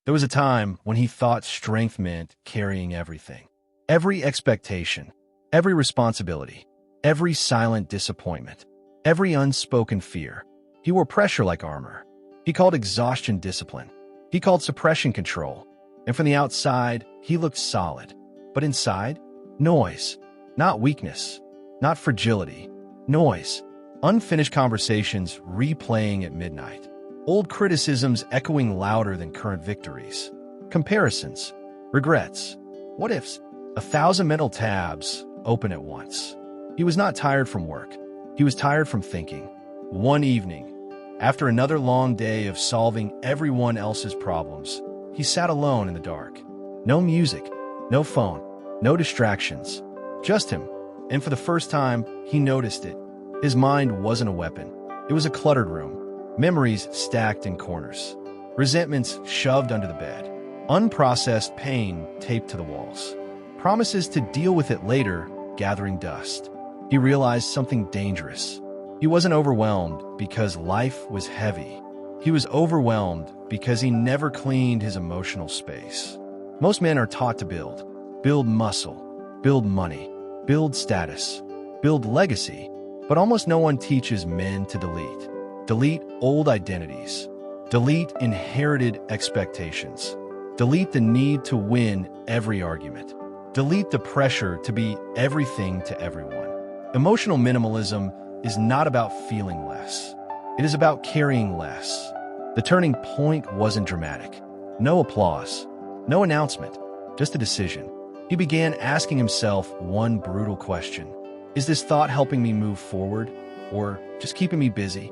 There was a time when he thought strength meant carrying everything. Every expectation, every responsibility, every silent disappointment, every unspoken fear. He wore pressure like armor. He called exhaustion discipline. He called suppression control. And from the outside, he looked solid. But inside, noise. Not weakness, not fragility. Noise. Unfinished conversations replaying at midnight. Old criticisms echoing louder than current victories. Comparisons. Regrets. What ifs. 1,000 mental tabs open at once. He was not tired from work. He was tired from thinking. One evening, after another long day of solving everyone else's problems, he sat alone in the dark. No music, no phone, no distractions. Just him. And for the first time, he noticed it. His mind wasn't a weapon. It was a cluttered room. Memories stacked in corners. Resentments shoved under the bed. Unprocessed pain taped to the walls. Promises to deal with it later gathering dust. He realized something dangerous. He wasn't overwhelmed because life was heavy. He was overwhelmed because he never cleaned his emotional space. Most men are taught to build muscle, build money, build status, build legacy, but almost no one teaches men to delete. Delete old identities. Delete inherited expectations. Delete the need to win every argument. Delete the pressure to be everything to everyone. Emotional minimalism is not about feeling less. It is about carrying less. The turning point wasn't dramatic. No applause. No announcement. Just a decision. He began asking himself one brutal question. Is this thought helping me move forward, or just keeping me busy?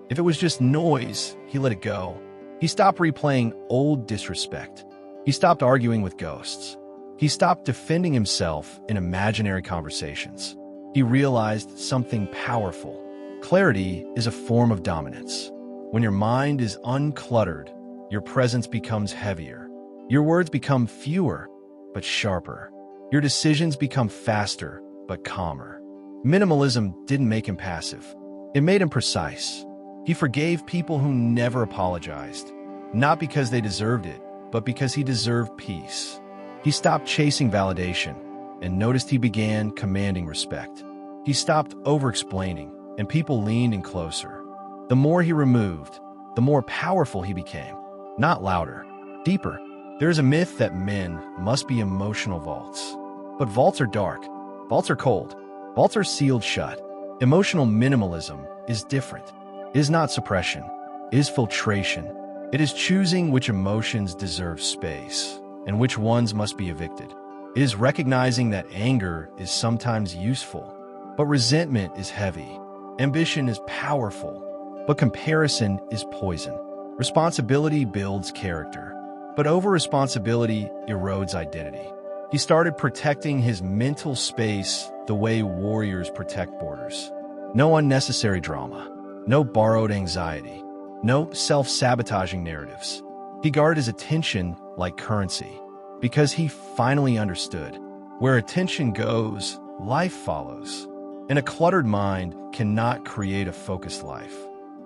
If it was just noise, he let it go. He stopped replaying old disrespect. He stopped arguing with ghosts. He stopped defending himself in imaginary conversations. He realized something powerful. Clarity is a form of dominance. When your mind is uncluttered, your presence becomes heavier. Your words become fewer, but sharper. Your decisions become faster, but calmer. Minimalism didn't make him passive. It made him precise. He forgave people who never apologized, not because they deserved it, but because he deserved peace. He stopped chasing validation and noticed he began commanding respect. He stopped over-explaining, and people leaned in closer. The more he removed, the more powerful he became. Not louder, deeper. There is a myth that men must be emotional vaults. But vaults are dark. Vaults are cold. Vaults are sealed shut. Emotional minimalism is different. It is not suppression. It is filtration. It is choosing which emotions deserve space and which ones must be evicted. It is recognizing that anger is sometimes useful, but resentment is heavy. Ambition is powerful, but comparison is poison. Responsibility builds character, but over-responsibility erodes identity. He started protecting his mental space the way warriors protect borders. No unnecessary drama, no borrowed anxiety, no self-sabotaging narratives. He guarded his attention like currency because he finally understood. Where attention goes, life follows. And a cluttered mind cannot create a focused life.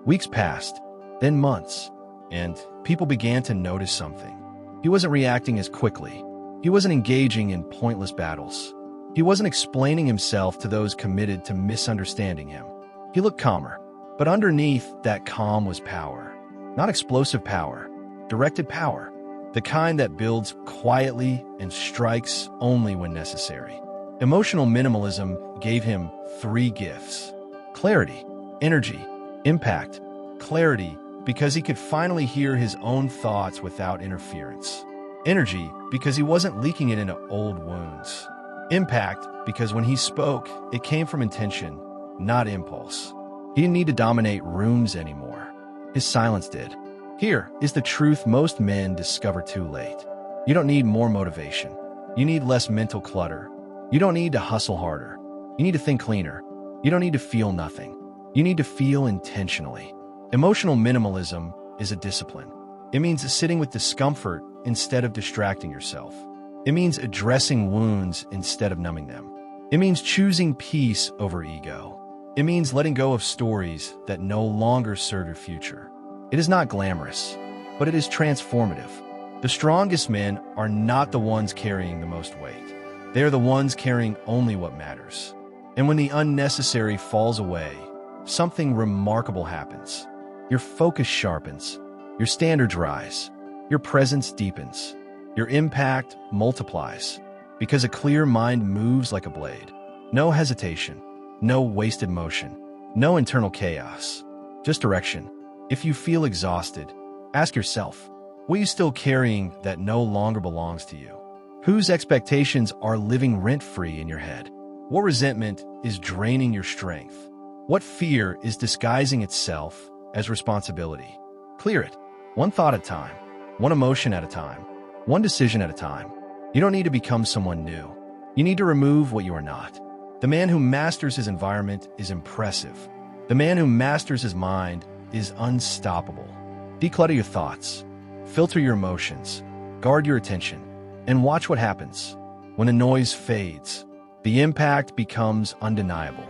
Weeks passed, then months, and people began to notice something. He wasn't reacting as quickly. He wasn't engaging in pointless battles. He wasn't explaining himself to those committed to misunderstanding him. He looked calmer, but underneath that calm was power. Not explosive power, directed power. The kind that builds quietly and strikes only when necessary. Emotional minimalism gave him 3 gifts: clarity, energy, impact. Clarity, because he could finally hear his own thoughts without interference. Energy, because he wasn't leaking it into old wounds. Impact, because when he spoke, it came from intention, not impulse. He didn't need to dominate rooms anymore. His silence did. Here is the truth most men discover too late. You don't need more motivation. You need less mental clutter. You don't need to hustle harder. You need to think cleaner. You don't need to feel nothing. You need to feel intentionally. Emotional minimalism is a discipline. It means sitting with discomfort instead of distracting yourself. It means addressing wounds instead of numbing them. It means choosing peace over ego. It means letting go of stories that no longer serve your future. It is not glamorous, but it is transformative. The strongest men are not the ones carrying the most weight. They are the ones carrying only what matters. And when the unnecessary falls away, something remarkable happens. Your focus sharpens, your standards rise, your presence deepens, your impact multiplies, because a clear mind moves like a blade. No hesitation, no wasted motion, no internal chaos, just direction. If you feel exhausted, ask yourself, what are you still carrying that no longer belongs to you? Whose expectations are living rent-free in your head? What resentment is draining your strength? What fear is disguising itself as responsibility? Clear it, one thought at a time, one emotion at a time, one decision at a time. You don't need to become someone new. You need to remove what you are not. The man who masters his environment is impressive. The man who masters his mind is unstoppable. Declutter your thoughts, filter your emotions, guard your attention, and watch what happens. When the noise fades, the impact becomes undeniable.